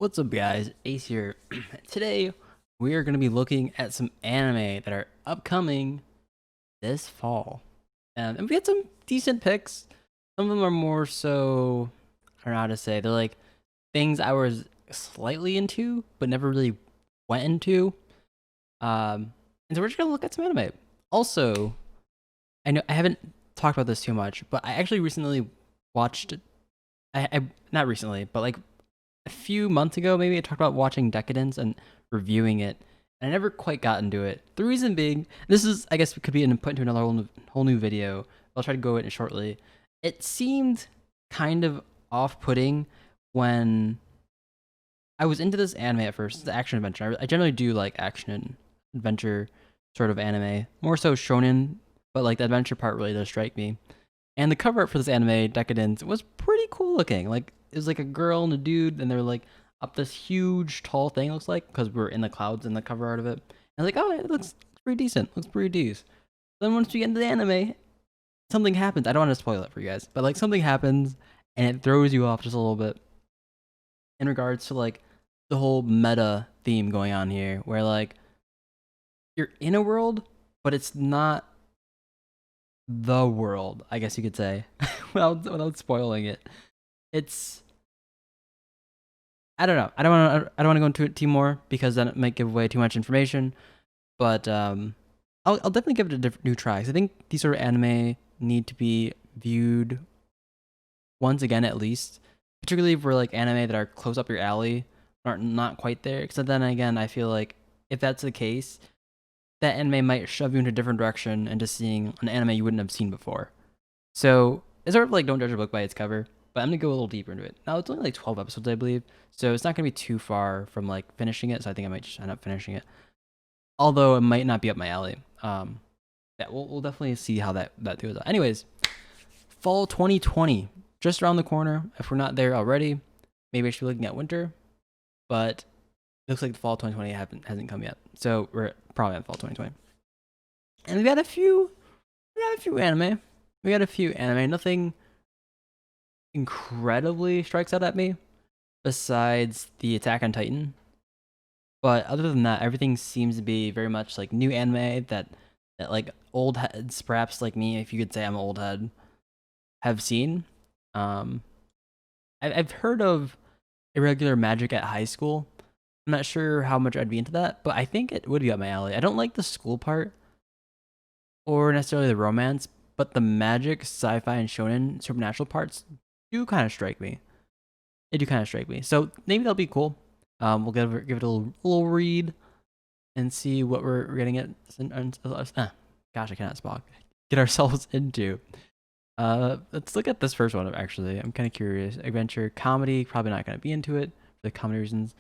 What's up, guys? Ace here. Today, we are going to be looking at some anime that are upcoming this fall. And we had some decent picks. Some of them are more so, I don't know how to say, they're like things I was slightly into, but never really went into. And so we're just going to look at some anime. Also, I know I haven't talked about this too much, but I actually recently watched, I not recently, but like a few months ago, maybe I talked about watching Decadence and reviewing it, and I never quite got into it. The reason being, this is, I guess, could be an put into another whole new video. I'll try to go into it shortly. It seemed kind of off-putting when I was into this anime at first. It's action adventure. I generally do like action and adventure sort of anime, more so shonen, but like the adventure part really does strike me. And the cover art for this anime, Decadence, was pretty cool looking. Like it was like a girl and a dude, and they're like up this huge tall thing. It looks like because we're in the clouds in the cover art of it. And like, oh, it looks pretty decent. Looks pretty decent. Then once we get into the anime, something happens. I don't want to spoil it for you guys, but like something happens and it throws you off just a little bit in regards to like the whole meta theme going on here, where like you're in a world, but it's not the world, I guess you could say, without spoiling it. It's I don't know. I don't want to go into it too more because then it might give away too much information. But I'll definitely give it a new try. 'Cause I think these sort of anime need to be viewed once again at least, particularly for like anime that are close up your alley, are not quite there. Because then again, I feel like if that's the case, that anime might shove you in a different direction into seeing an anime you wouldn't have seen before. So it's sort of like don't judge a book by its cover, but I'm gonna go a little deeper into it. Now it's only like 12 episodes, I believe, so it's not gonna be too far from like finishing it. So I think I might just end up finishing it, although it might not be up my alley. Yeah, we'll definitely see how that goes. Anyways, fall 2020 just around the corner. If we're not there already, maybe I should be looking at winter, but it looks like the fall 2020 hasn't come yet, so we're probably on fall 2020. And we got a few anime. We got a few anime. Nothing incredibly strikes out at me besides the Attack on Titan. But other than that, everything seems to be very much like new anime that like old heads, perhaps like me, if you could say I'm an old head, have seen. Um, I've heard of Irregular Magic at high school. I'm not sure how much I'd be into that, but I think it would be up my alley. I don't like the school part or necessarily the romance, but the magic, sci-fi, and shonen supernatural parts do kind of strike me. They do kind of strike me. So maybe that'll be cool. We'll give it a little read and see what we're getting at. Gosh, I cannot speak. Get ourselves into. Let's look at this first one. Actually, I'm kind of curious. Adventure, comedy. Probably not going to be into it for the comedy reasons.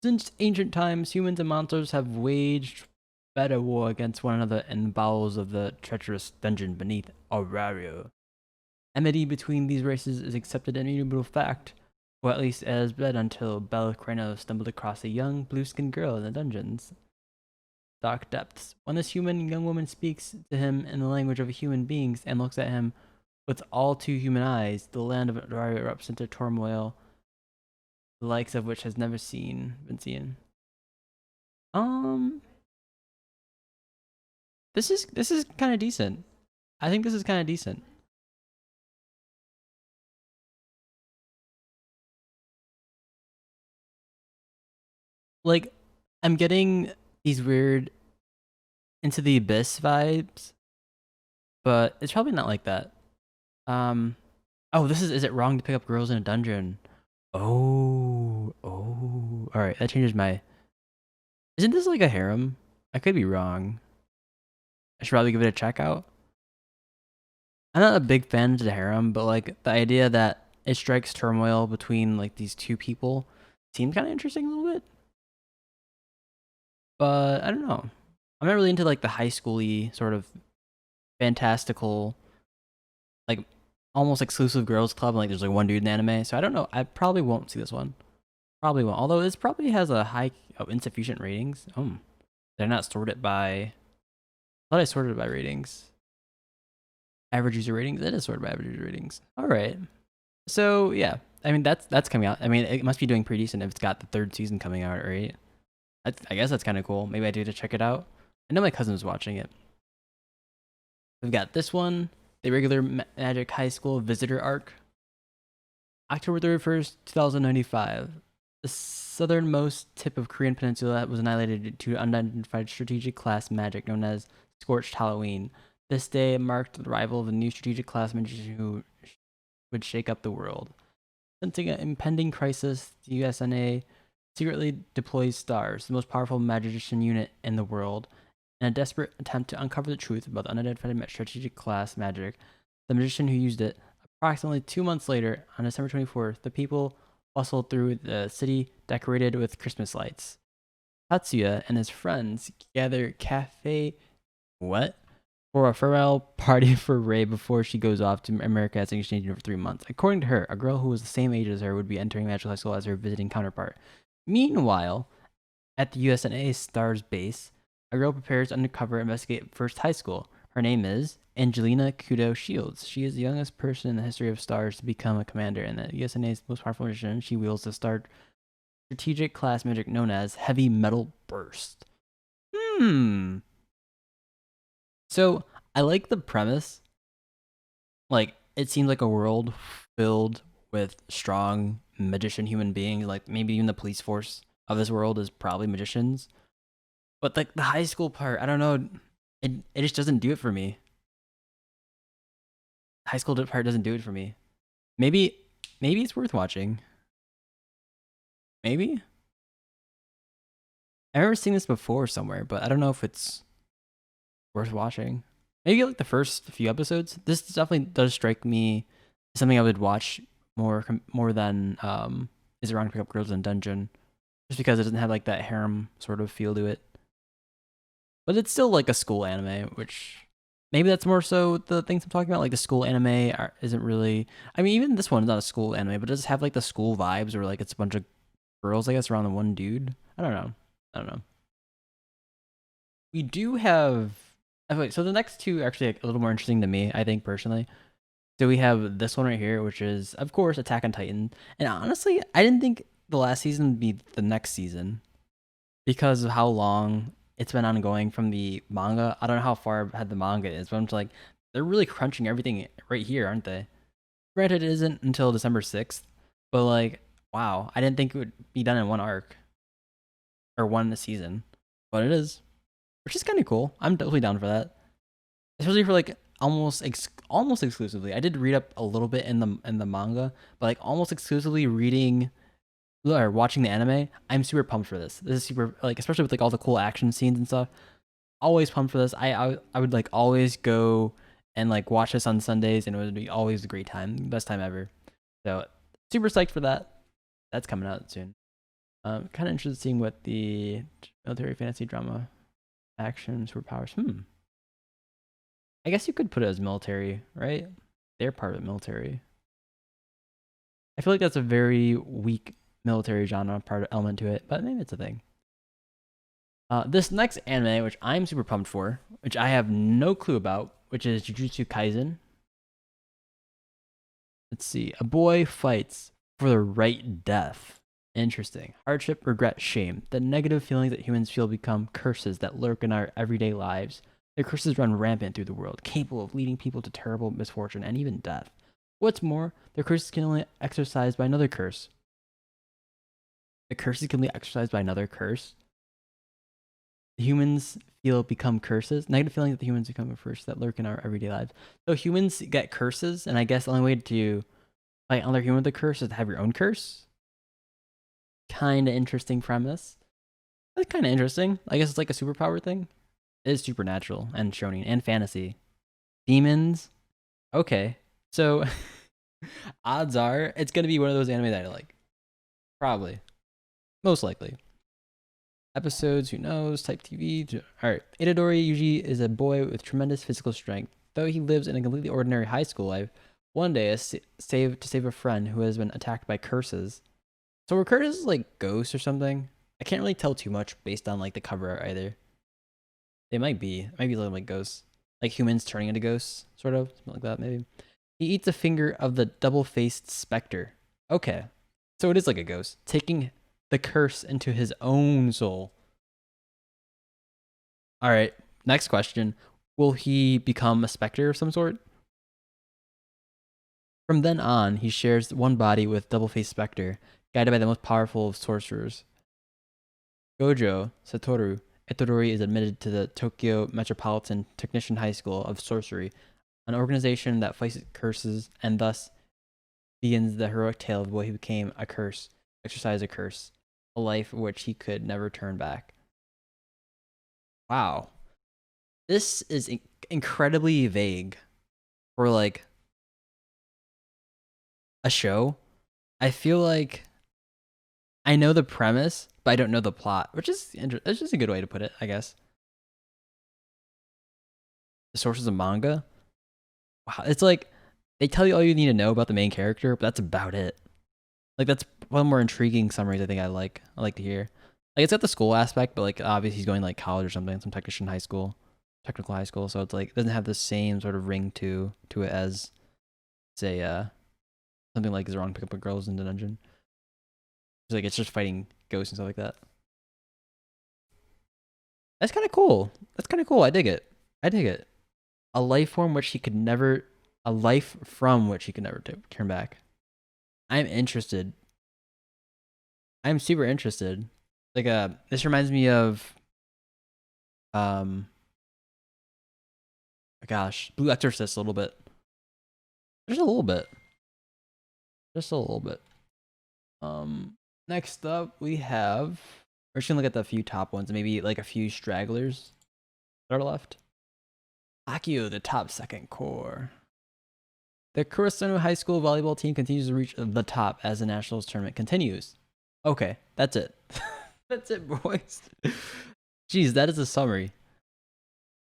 Since ancient times, humans and monsters have waged battle war against one another in the bowels of the treacherous dungeon beneath Aurario. Enmity between these races is accepted an immutable fact, or at least as bred until Belcrano stumbled across a young blue-skinned girl in the dungeon's dark depths. When this young woman speaks to him in the language of human beings and looks at him with all too human eyes, the land of Aurario erupts into turmoil, the likes of which has never been seen. This is kind of decent. I think this is kind of decent. Like, I'm getting these weird Into the Abyss vibes, but it's probably not like that. Oh, is it wrong to pick up girls in a dungeon? Oh. All right, that changes my. Isn't this like a harem? I could be wrong. I should probably give it a check out. I'm not a big fan of the harem, but like the idea that it strikes turmoil between like these two people seems kind of interesting a little bit. But I don't know. I'm not really into like the high schooly sort of fantastical, like almost exclusive girls club. Like there's like one dude in the anime, so I don't know. I probably won't see this one. Probably won't. Although this probably has a high, insufficient ratings. They're not sorted by. I thought I sorted it by ratings. Average user ratings. It is sorted by average user ratings. All right. So yeah, I mean, that's coming out. I mean, it must be doing pretty decent if it's got the third season coming out, right? I guess that's kind of cool. Maybe I do to check it out. I know my cousin was watching it. We've got this one, the regular Magic High School Visitor Arc, October 31st, 2095. The southernmost tip of Korean Peninsula was annihilated due to unidentified strategic class magic known as Scorched Halloween. This day marked the arrival of a new strategic class magician who would shake up the world. Sensing an impending crisis, the USNA secretly deploys STARS, the most powerful magician unit in the world. In a desperate attempt to uncover the truth about the unidentified strategic class magic, the magician who used it. Approximately 2 months later, on December 24th, the people bustled through the city decorated with Christmas lights. Tatsuya and his friends gather cafe what? For a farewell party for Rei before she goes off to America as an exchange student for 3 months. According to her, a girl who was the same age as her would be entering magical high school as her visiting counterpart. Meanwhile, at the USNA STARS base, a girl prepares to undercover investigate First High School. Her name is Angelina Kudo Shields. She is the youngest person in the history of STARS to become a commander, and the USNA's most powerful magician. She wields the STAR strategic class magic known as Heavy Metal Burst. So I like the premise. Like, it seems like a world filled with strong magician human beings. Like, maybe even the police force of this world is probably magicians. But like the high school part, I don't know. It just doesn't do it for me. High school part doesn't do it for me. Maybe it's worth watching. Maybe. I've never seen this before somewhere, but I don't know if it's worth watching. Maybe like the first few episodes. This definitely does strike me as something I would watch more than Is It Wrong to Pick Up Girls in Dungeon, just because it doesn't have like that harem sort of feel to it. But it's still like a school anime, which maybe that's more so the things I'm talking about. Like the school anime isn't really. I mean, even this one is not a school anime, but it does have like the school vibes, where like it's a bunch of girls, I guess, around the one dude. I don't know. We do have. Okay, so the next two are actually like a little more interesting to me, I think personally. So we have this one right here, which is of course Attack on Titan, and honestly, I didn't think the last season would be the next season because of how long it's been ongoing from the manga. I don't know how far ahead the manga is, but I'm just like, they're really crunching everything right here, aren't they? Granted, it isn't until December 6th, but like, wow, I didn't think it would be done in one arc or one season, but it is, which is kind of cool. I'm totally down for that, especially for like almost exclusively. I did read up a little bit in the manga, but like almost exclusively reading or watching the anime, I'm super pumped for this. This is super, like, especially with like all the cool action scenes and stuff. Always pumped for this. I would like always go and like watch this on Sundays, and it would be always a great time, best time ever. So super psyched for that. That's coming out soon. Kind of interested in seeing what the military fantasy drama action superpowers. I guess you could put it as military, right? They're part of the military. I feel like that's a very weak military genre part element to it, but maybe it's a thing. This next anime, which I'm super pumped for, which I have no clue about, which is Jujutsu Kaisen. Let's see. A boy fights for the right death. Interesting. Hardship, regret, shame. The negative feelings that humans feel become curses that lurk in our everyday lives. Their curses run rampant through the world, capable of leading people to terrible misfortune and even death. What's more, their curses can only be exorcised by another curse. The curses can be exercised by another curse. The humans become curses. Negative feelings that the humans become a curse that lurk in our everyday lives. So humans get curses, and I guess the only way to fight another human with a curse is to have your own curse. Kind of interesting premise. That's kind of interesting. I guess it's like a superpower thing. It is supernatural and shonen and fantasy. Demons. Okay. So odds are it's going to be one of those anime that I like. Probably. Most likely. Episodes, who knows? Type TV. Alright. Itadori Yuji is a boy with tremendous physical strength. Though he lives in a completely ordinary high school life, one day to save a friend who has been attacked by curses. So were curses like ghosts or something? I can't really tell too much based on like the cover art either. They might be. It might be a little like ghosts. Like humans turning into ghosts, sort of. Something like that, maybe. He eats a finger of the double-faced specter. Okay. So it is like a ghost, taking the curse into his own soul. All right. Next question. Will he become a specter of some sort? From then on, he shares one body with Double-Faced Spectre, guided by the most powerful of sorcerers. Gojo Satoru Itadori is admitted to the Tokyo Metropolitan Technician High School of Sorcery, an organization that fights curses, and thus begins the heroic tale of what he became a curse, exercised a curse, a life which he could never turn back. Wow. This is incredibly vague for like a show. I feel like I know the premise, but I don't know the plot, which is it's just a good way to put it, I guess. The sources of manga. Wow, it's like they tell you all you need to know about the main character, but that's about it. Like that's one of the more intriguing summaries I think I like. I like to hear. Like it's got the school aspect, but like obviously he's going to like college or something, some technician high school, technical high school. So it's like it doesn't have the same sort of ring to it as say something like Zerong pick up a girls in the dungeon. It's like it's just fighting ghosts and stuff like that. That's kind of cool. That's kind of cool. I dig it. I dig it. A life form which he could never, a life from which he could never turn back. I'm interested. I'm super interested. Like this reminds me of gosh, Blue Exorcist a little bit. Just a little bit. Just a little bit. Next up we have. We're just gonna look at the few top ones, maybe like a few stragglers that are left. Akio, the top second core. The Kurosono High School volleyball team continues to reach the top as the nationals tournament continues. Okay, that's it. That's it, boys. Jeez, that is a summary.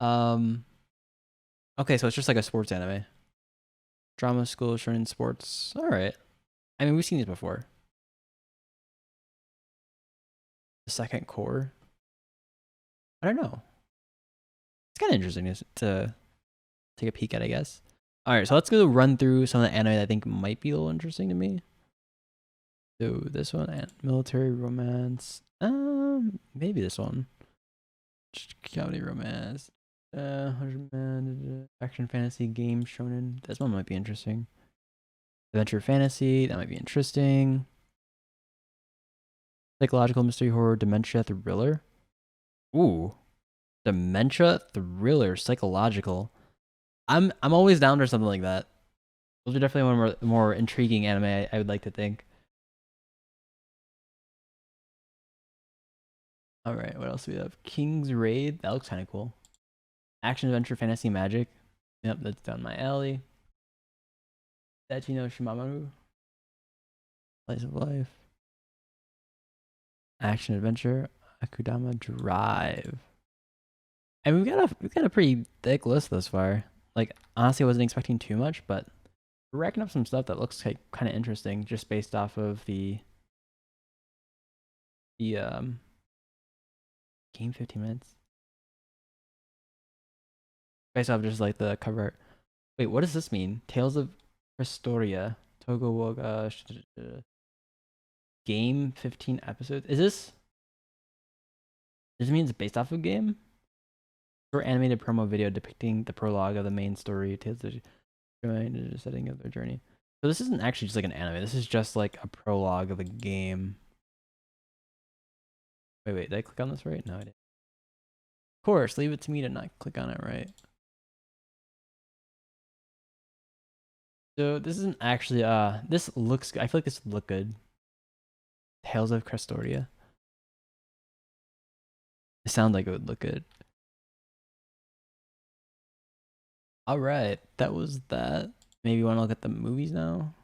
Okay, so it's just like a sports anime. Drama school, shonen sports. All right. I mean, we've seen these before. The second core. I don't know. It's kind of interesting to take a peek at, I guess. All right, so let's go run through some of the anime that I think might be a little interesting to me. So this one, military romance. Maybe this one. Comedy romance. 100 man action fantasy game shonen. This one might be interesting. Adventure fantasy. That might be interesting. Psychological mystery horror dementia thriller. Ooh, dementia thriller psychological. I'm always down for something like that. Those are definitely one of the more intriguing anime I would like to think. All right, what else do we have? King's Raid. That looks kind of cool. Action adventure fantasy magic. Yep, that's down my alley. Dachi no Shimamaru. Slice of life. Action adventure. Akudama Drive. And we've got a pretty thick list thus far. Like honestly, I wasn't expecting too much, but we're racking up some stuff that looks like kind of interesting just based off of the game 15 minutes. Based off just like the cover art. Wait, what does this mean? Tales of Prestoria. Togo Woga game 15 episodes. Does it mean it's based off of game? Short animated promo video depicting the prologue of the main story, tales of the setting of their journey. So this isn't actually just like an anime. This is just like a prologue of a game. Wait, did I click on this right? No, I didn't. Of course, leave it to me to not click on it right. So this isn't actually this looks, I feel like this would look good. Tales of Crestoria. It sounds like it would look good. All right, that was that. Maybe you want to look at the movies now.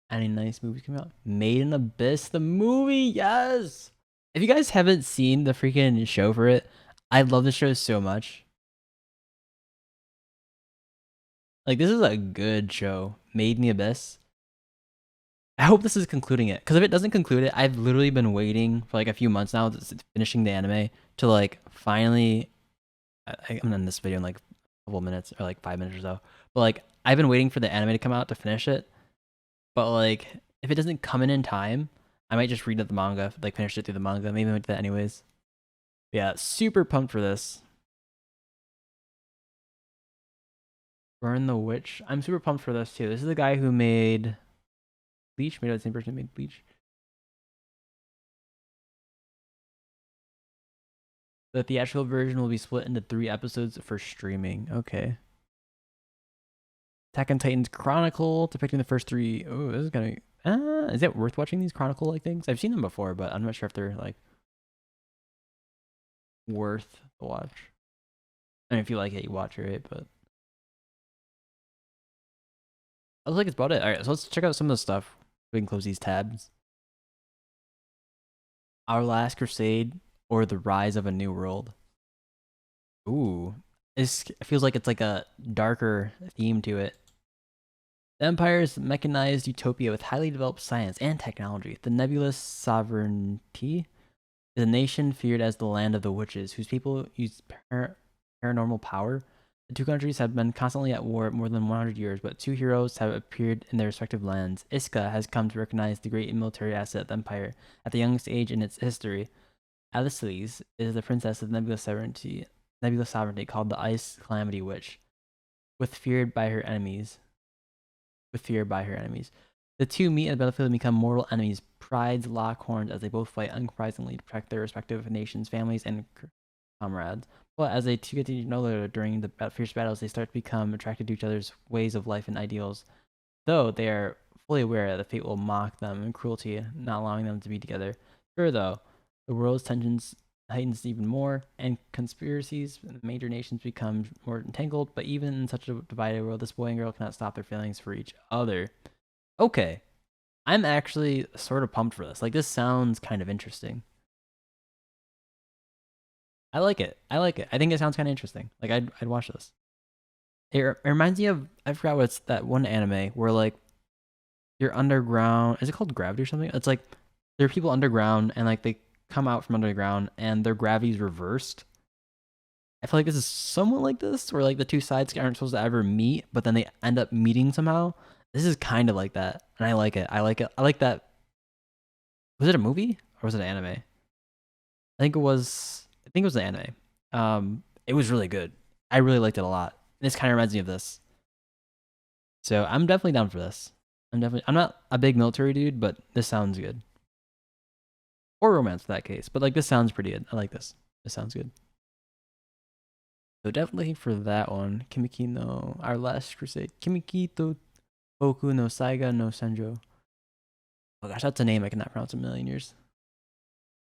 Any nice movies coming out? Made in Abyss, the movie, yes. If you guys haven't seen the freaking show for it, I love the show so much. Like this is a good show. Made in the Abyss. I hope this is concluding it, because if it doesn't conclude it, I've literally been waiting for like a few months now, finishing the anime to like finally. I'm gonna end this video in like a couple minutes or like 5 minutes or so. But like I've been waiting for the anime to come out to finish it. But like, if it doesn't come in time, I might just read the manga, like finish it through the manga. Maybe I might do that anyways. But yeah, super pumped for this. Burn the Witch. I'm super pumped for this too. This is the guy who made Bleach. Made the same person who made Bleach. The theatrical version will be split into 3 episodes for streaming. Okay. Attack on Titan's Chronicle, depicting the first 3. Oh, this is gonna. Is it worth watching these Chronicle like things? I've seen them before, but I'm not sure if they're like worth the watch. I mean, if you like it, you watch it, right? But I was like, it's about it. All right, so let's check out some of the stuff. We can close these tabs. Our Last Crusade or The Rise of a New World. Ooh, this feels like it's like a darker theme to it. The Empire's mechanized utopia with highly developed science and technology. The nebulous sovereignty is a nation feared as the land of the witches, whose people use paranormal power. The 2 countries have been constantly at war more than 100 years, but 2 heroes have appeared in their respective lands. Iska has come to recognize the great military asset of the Empire at the youngest age in its history. Aliceles is the princess of nebulous sovereignty called the Ice Calamity Witch, with feared by her enemies. The 2 meet at the battlefield and become mortal enemies. Prides lock horns as they both fight unsurprisingly to protect their respective nations, families, and comrades. But as they get to know each other during the fierce battles, they start to become attracted to each other's ways of life and ideals. Though they are fully aware that fate will mock them and cruelty, not allowing them to be together. Sure, though, the world's tensions heightens even more, and conspiracies in major nations become more entangled. But even in such a divided world, this boy and girl cannot stop their feelings for each other. Okay, I'm actually sort of pumped for this. Like, this sounds kind of interesting. I like it. I think it sounds kind of interesting. Like, I'd watch this. It reminds me of, I forgot what's that one anime where like you're underground. Is it called Gravity or something? It's like there are people underground and like they come out from underground and their gravity's reversed. I feel like this is somewhat like this, where like the 2 sides aren't supposed to ever meet, but then they end up meeting somehow. This is kind of like that, and I like it. I like it. I like that. Was it a movie or was it an anime? I think it was an anime. It was really good. I really liked it a lot. This kind of reminds me of this. So I'm definitely down for this. I'm not a big military dude, but this sounds good. Or romance in that case. But like this sounds pretty good. I like this. This sounds good. So definitely for that one. Kimiki no Our Last Crusade. Kimiki to Boku no Saiga no Senjo. Oh gosh, that's a name I cannot pronounce in a million years.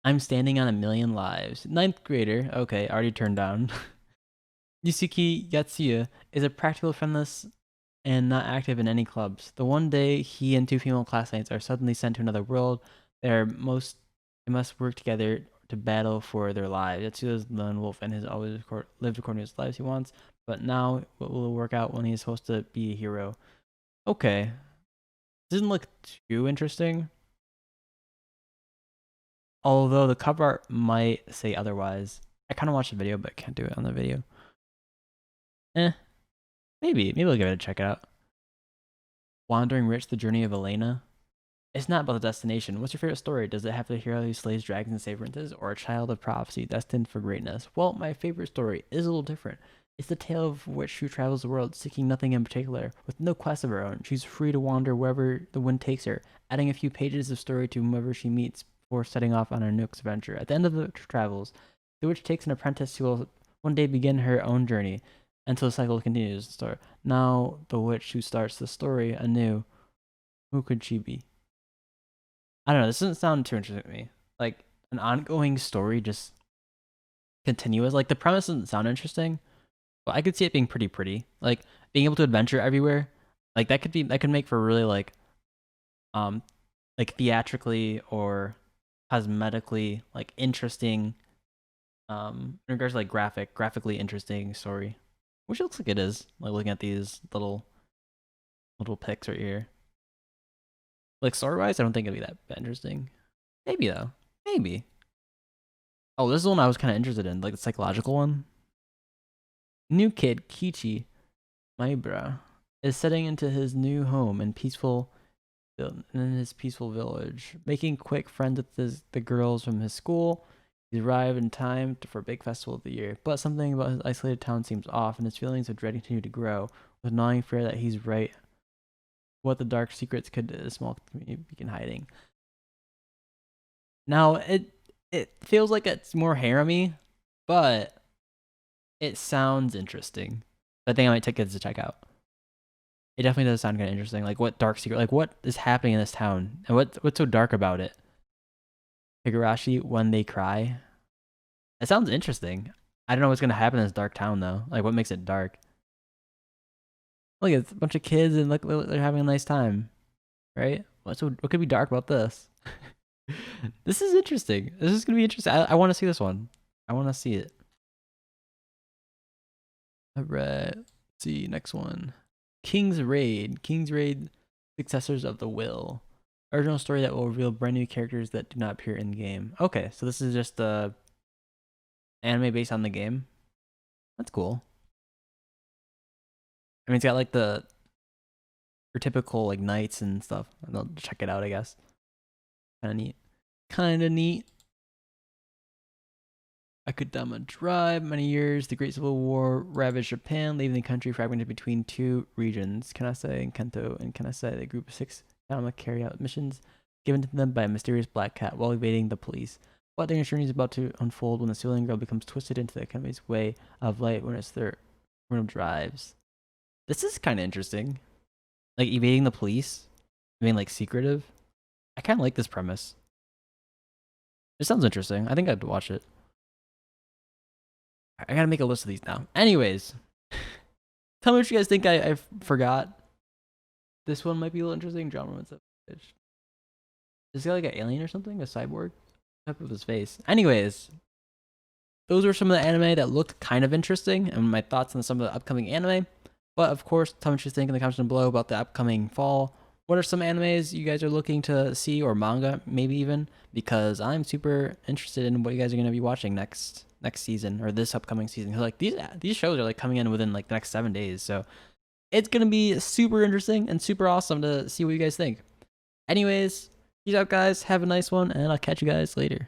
I'm standing on a million lives. 9th grader. Okay, already turned down. Yusuke Yatsuya is a practical friendless and not active in any clubs. The one day he and 2 female classmates are suddenly sent to another world, they must work together to battle for their lives. Yatsuya is lone wolf and has always lived according to his lives he wants, but now what will work out when he is supposed to be a hero? Okay. Doesn't look too interesting. Although the cover art might say otherwise. I kind of watched the video, but can't do it on the video. Maybe I'll give it a check out. Wandering Rich, The Journey of Elena. It's not about the destination. What's your favorite story? Does it have the hero who slays dragons and saves princes, or a child of prophecy destined for greatness? Well, my favorite story is a little different. It's the tale of a witch who travels the world seeking nothing in particular, with no quest of her own. She's free to wander wherever the wind takes her, adding a few pages of story to whomever she meets before setting off on her next adventure. At the end of the travels, the witch takes an apprentice who will one day begin her own journey until the cycle continues to start. Now, the witch who starts the story anew, who could she be? I don't know. This doesn't sound too interesting to me. Like an ongoing story, just continuous. Like the premise doesn't sound interesting, but I could see it being pretty. Like being able to adventure everywhere. Like that could make for really um like theatrically or cosmetically like interesting in regards to like graphically interesting story. Which it looks like it is. Like looking at these little pics right here. Like story wise, I don't think it'd be that interesting. Maybe though. Maybe. Oh, this is the one I was kind of interested in, like the psychological one. New kid Kichi Maibra is setting into his new home in peaceful in his peaceful village, making quick friends with the girls from his school. He's arrived in time for a big festival of the year, but something about his isolated town seems off, and his feelings of dread continue to grow, with gnawing fear that he's right. What the dark secrets could a small community begin hiding. Now it feels like it's more harem-y, but it sounds interesting. I think I might take it to check out. It definitely does sound kind of interesting. Like, what dark secret? Like, what is happening in this town, and what's so dark about it? Higurashi when they cry. It sounds interesting. I don't know what's gonna happen in this dark town though. Like, what makes it dark? Look, it's a bunch of kids and look, they're having a nice time, right? What could be dark about this? This is interesting. This is gonna be interesting. I want to see this one. I want to see it. All right. Let's see next one. King's Raid. King's Raid, Successors of the Will. Original story that will reveal brand new characters that do not appear in the game. Okay, so this is just the anime based on the game. That's cool. I mean, it's got like your typical like knights and stuff. I'll check it out, I guess. Kind of neat. Kind of neat. Akudama Drive. Many years, the Great Civil War ravaged Japan, leaving the country fragmented between two regions, Kanase and Kento. And Kanase, the group of 6 Akudama carry out missions given to them by a mysterious black cat while evading the police. But their journey is about to unfold when the civilian girl becomes twisted into the Akame's way of light when it's their run of drives. This is kind of interesting. Like, evading the police, being like secretive. I kind of like this premise. It sounds interesting. I think I'd watch it. I gotta make a list of these now. Anyways, tell me what you guys think I forgot. This one might be a little interesting. John Roman's up. Is this guy like an alien or something? A cyborg? What's up with his face? Anyways, those were some of the anime that looked kind of interesting and my thoughts on some of the upcoming anime. But of course, tell me what you think in the comments down below about the upcoming fall. What are some animes you guys are looking to see, or manga maybe even? Because I'm super interested in what you guys are going to be watching next season, or this upcoming season. Cause like these shows are like coming in within like the next 7 days, so it's gonna be super interesting and super awesome to see what you guys think. Anyways, peace out guys, have a nice one, and I'll catch you guys later.